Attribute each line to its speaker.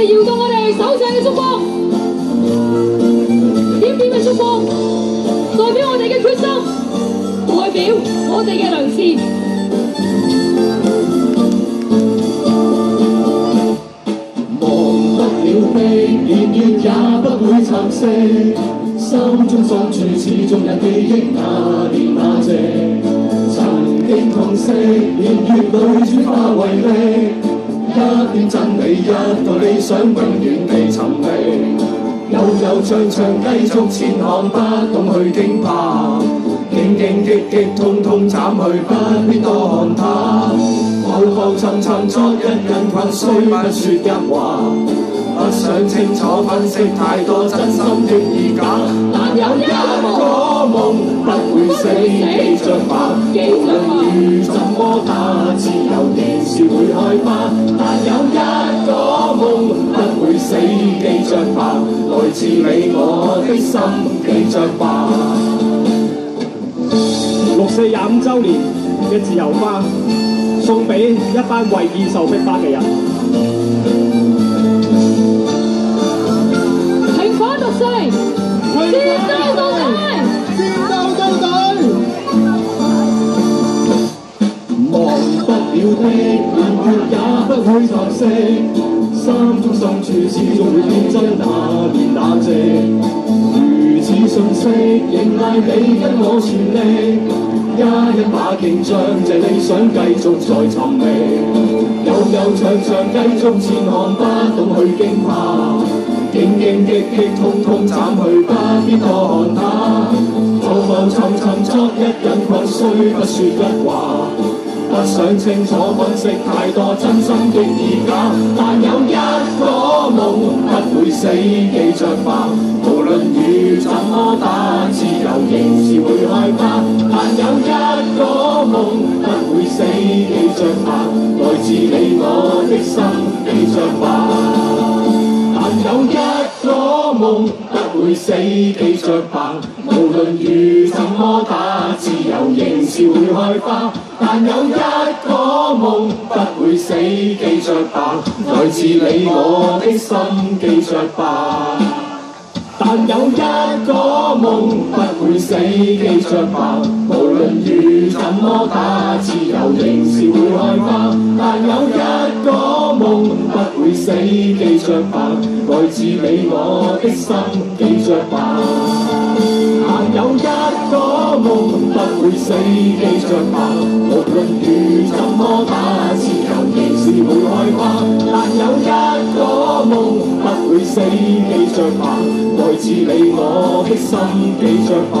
Speaker 1: 哋搖動我哋手上嘅燭光，點點嘅燭光，代表我哋嘅決心，代表我哋嘅良知。
Speaker 2: 年月也不會蠶食，心中深處始終有記憶那年那夕，曾經痛惜，年月裏轉化為力，一點真理一個理想永遠地尋覓，悠長繼續前行，不懂去驚怕，荊棘通通斬去，不必多看它，浮沉作一人群，雖不說一話。不想清楚分析太多真心的意假，但有一個夢不會死，記着吧，無論雨怎麼打，自由仍是會開花。但有一個夢不會死，記着吧，來自你我的心，記着吧。
Speaker 3: 6·425週年嘅自由花，送俾一班為義受逼迫嘅人。
Speaker 1: 戰鬥到底！
Speaker 2: 戰鬥到底！忘不了的年月也不會蠶食，心中深處始終會見真那年那夕。如此信息，仍賴你跟我全力，一把勁將這理想繼續再尋覓，悠長繼續前行，不懂去驚怕。荊通通斬去，不必多看它，浮沉作一人群，雖不說一話，不想清楚分析太多真心的意假，但有一個夢不會死，記着吧，無論雨怎麼打，自由仍是會開花。但有一個夢不會死，記着吧，來自你我的心，記着吧。有一個夢不會死，記着吧，無論雨怎麼打，自由仍是會開花。但有一個夢不會死，記着吧，來自你我的心，記着吧。但有一個夢不會死，記着吧，無論雨怎麼打，自由仍是會開花。但有一個夢不會死，記着吧，來自你我的心，記着吧。但有一個夢不會死，記着吧，無論雨怎麼打，自由仍是會開花。但有一個夢不會死，記着吧，來自你我的心，記着吧。